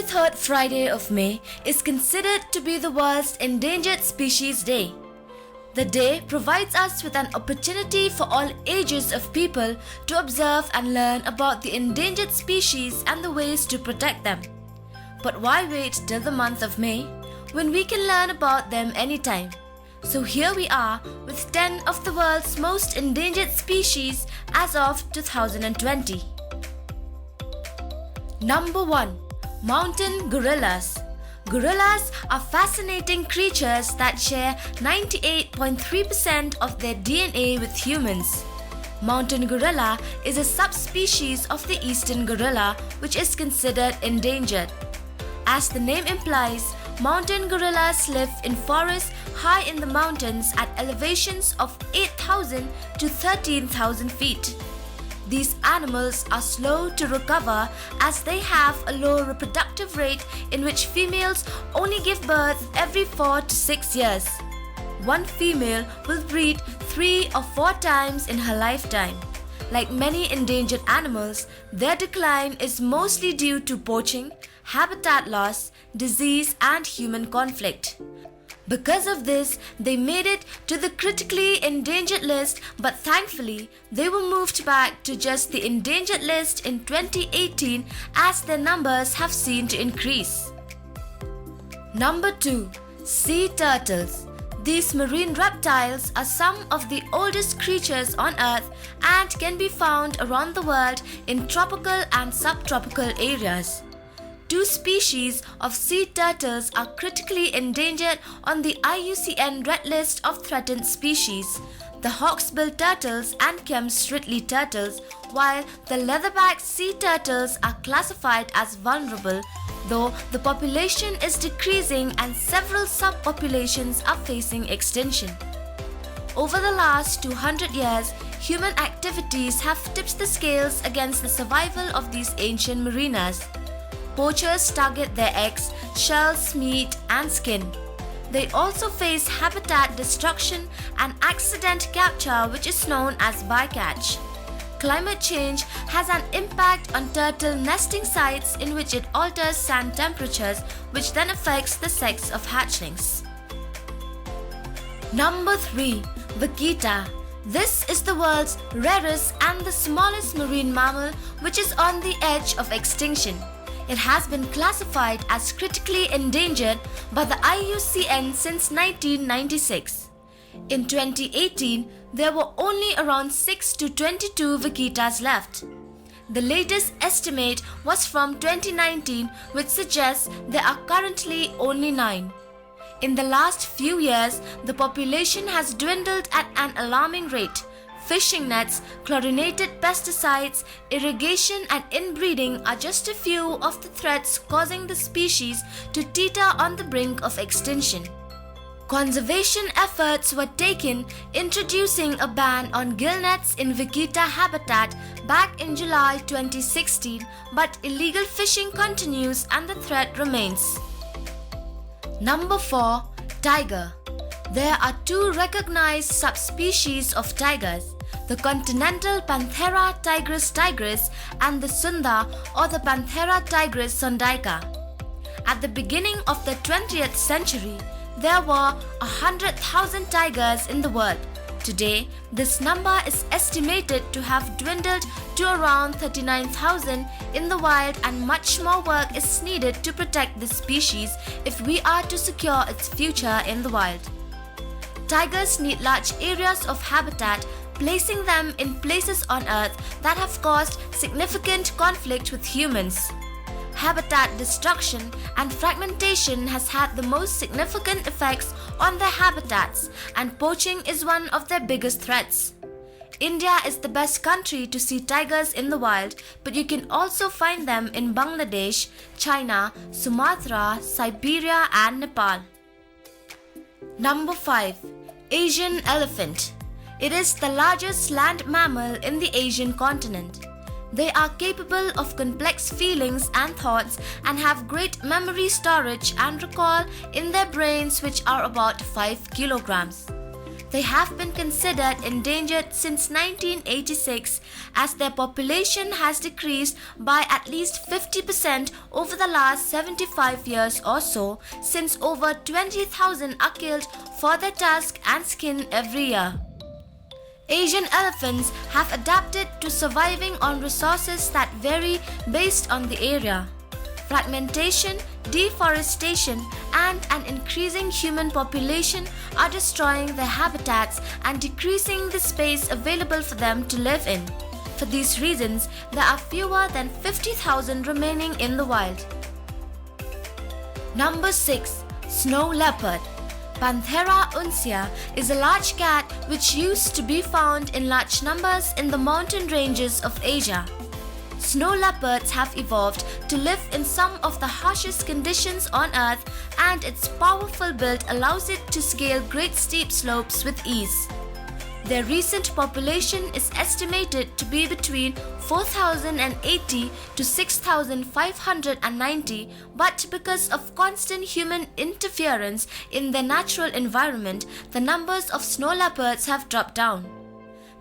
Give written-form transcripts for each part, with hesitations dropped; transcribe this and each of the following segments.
23rd Friday of May is considered to be the World's Endangered Species Day. The day provides us with an opportunity for all ages of people to observe and learn about the endangered species and the ways to protect them. But why wait till the month of May when we can learn about them anytime? So here we are with 10 of the world's most endangered species as of 2020. Number 1. Mountain gorillas. Gorillas are fascinating creatures that share 98.3% of their DNA with humans. Mountain gorilla is a subspecies of the eastern gorilla which is considered endangered. As the name implies, mountain gorillas live in forests high in the mountains at elevations of 8,000 to 13,000 feet. These animals are slow to recover as they have a low reproductive rate in which females only give birth every 4 to 6 years. One female will breed 3 or 4 times in her lifetime. Like many endangered animals, their decline is mostly due to poaching, habitat loss, disease, and human conflict. Because of this, they made it to the critically endangered list, but thankfully, they were moved back to just the endangered list in 2018 as their numbers have seen to increase. Number 2. Sea turtles. These marine reptiles are some of the oldest creatures on Earth and can be found around the world in tropical and subtropical areas. 2 species of sea turtles are critically endangered on the IUCN Red List of Threatened Species, the hawksbill turtles and Kemps-Ridley turtles, while the leatherback sea turtles are classified as vulnerable, though the population is decreasing and several subpopulations are facing extinction. Over the last 200 years, human activities have tipped the scales against the survival of these ancient marinas. Poachers target their eggs, shells, meat, and skin. They also face habitat destruction and accident capture, which is known as bycatch. Climate change has an impact on turtle nesting sites in which it alters sand temperatures, which then affects the sex of hatchlings. Number 3. Vaquita. This is the world's rarest and the smallest marine mammal which is on the edge of extinction. It has been classified as critically endangered by the IUCN since 1996. In 2018, there were only around 6 to 22 vaquitas left. The latest estimate was from 2019, which suggests there are currently only 9. In the last few years, the population has dwindled at an alarming rate. Fishing nets, chlorinated pesticides, irrigation and inbreeding are just a few of the threats causing the species to teeter on the brink of extinction. Conservation efforts were taken, introducing a ban on gill nets in vaquita habitat back in July 2016, but illegal fishing continues and the threat remains. Number 4. Tiger. There are 2 recognized subspecies of tigers, the continental Panthera tigris and the Sunda or the Panthera tigris sondaica. At the beginning of the 20th century, there were 100,000 tigers in the world. Today, this number is estimated to have dwindled to around 39,000 in the wild, and much more work is needed to protect this species if we are to secure its future in the wild. Tigers need large areas of habitat, placing them in places on Earth that have caused significant conflict with humans. Habitat destruction and fragmentation has had the most significant effects on their habitats, and poaching is one of their biggest threats. India is the best country to see tigers in the wild, but you can also find them in Bangladesh, China, Sumatra, Siberia, and Nepal. Number 5. Asian elephant. It is the largest land mammal in the Asian continent. They are capable of complex feelings and thoughts and have great memory storage and recall in their brains, which are about 5 kilograms. They have been considered endangered since 1986 as their population has decreased by at least 50% over the last 75 years or so, since over 20,000 are killed for their tusk and skin every year. Asian elephants have adapted to surviving on resources that vary based on the area. Fragmentation, deforestation, and an increasing human population are destroying their habitats and decreasing the space available for them to live in. For these reasons, there are fewer than 50,000 remaining in the wild. Number 6. Snow leopard. Panthera uncia is a large cat which used to be found in large numbers in the mountain ranges of Asia. Snow leopards have evolved to live in some of the harshest conditions on Earth, and its powerful build allows it to scale great steep slopes with ease. Their recent population is estimated to be between 4,080 to 6,590, but because of constant human interference in their natural environment, the numbers of snow leopards have dropped down.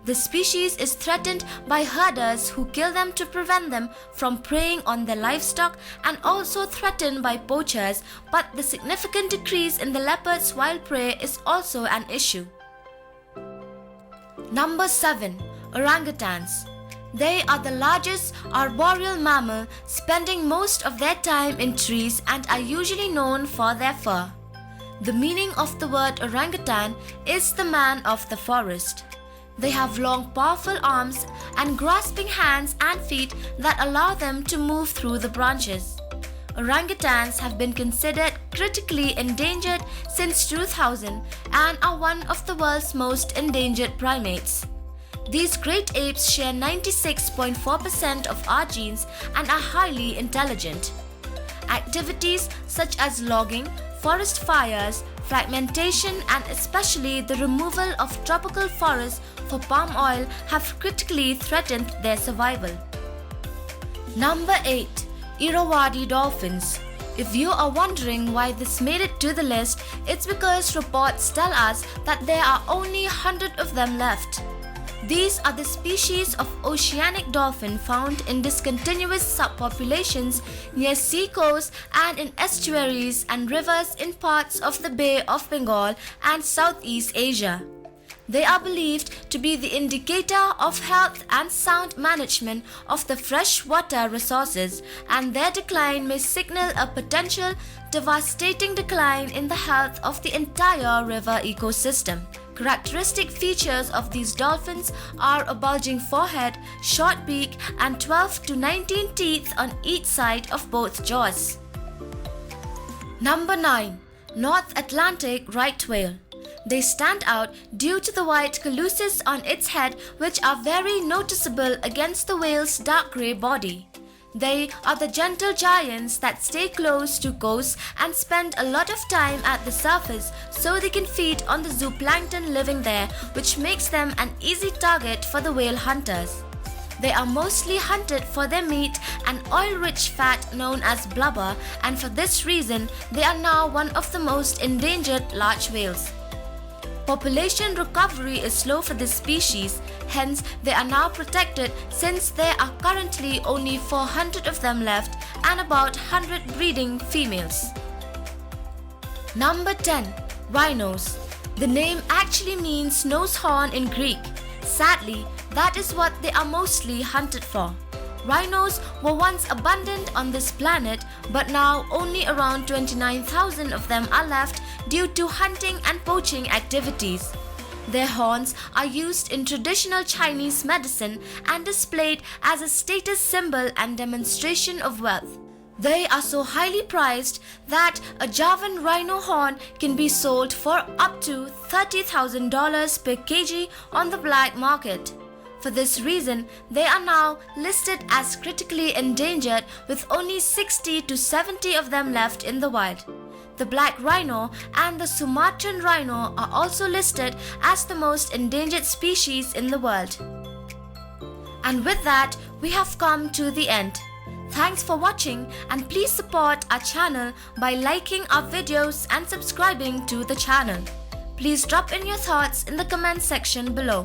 The species is threatened by herders who kill them to prevent them from preying on their livestock, and also threatened by poachers, but the significant decrease in the leopard's wild prey is also an issue. Number 7. Orangutans. They are the largest arboreal mammal, spending most of their time in trees, and are usually known for their fur. The meaning of the word orangutan is the man of the forest. They have long, powerful arms and grasping hands and feet that allow them to move through the branches. Orangutans have been considered critically endangered since 2000 and are one of the world's most endangered primates. These great apes share 96.4% of our genes and are highly intelligent. Activities such as logging, forest fires, fragmentation, and especially the removal of tropical forests for palm oil have critically threatened their survival. Number 8. Irrawaddy dolphins. If you are wondering why this made it to the list, it's because reports tell us that there are only 100 of them left. These are the species of oceanic dolphin found in discontinuous subpopulations near sea coasts and in estuaries and rivers in parts of the Bay of Bengal and Southeast Asia. They are believed to be the indicator of health and sound management of the freshwater resources, and their decline may signal a potential devastating decline in the health of the entire river ecosystem. Characteristic features of these dolphins are a bulging forehead, short beak, and 12 to 19 teeth on each side of both jaws. Number 9. North Atlantic right whale. They stand out due to the white colluses on its head, which are very noticeable against the whale's dark grey body. They are the gentle giants that stay close to coasts and spend a lot of time at the surface so they can feed on the zooplankton living there, which makes them an easy target for the whale hunters. They are mostly hunted for their meat and oil-rich fat known as blubber, and for this reason they are now one of the most endangered large whales. Population recovery is slow for this species, hence they are now protected since there are currently only 400 of them left and about 100 breeding females. Number 10. Rhinos. The name actually means nose horn in Greek. Sadly, that is what they are mostly hunted for. Rhinos were once abundant on this planet, but now only around 29,000 of them are left due to hunting and poaching activities. Their horns are used in traditional Chinese medicine and displayed as a status symbol and demonstration of wealth. They are so highly prized that a Javan rhino horn can be sold for up to $30,000 per kg on the black market. For this reason, they are now listed as critically endangered, with only 60 to 70 of them left in the wild. The black rhino and the Sumatran rhino are also listed as the most endangered species in the world. And with that, we have come to the end. Thanks for watching, and please support our channel by liking our videos and subscribing to the channel. Please drop in your thoughts in the comment section below.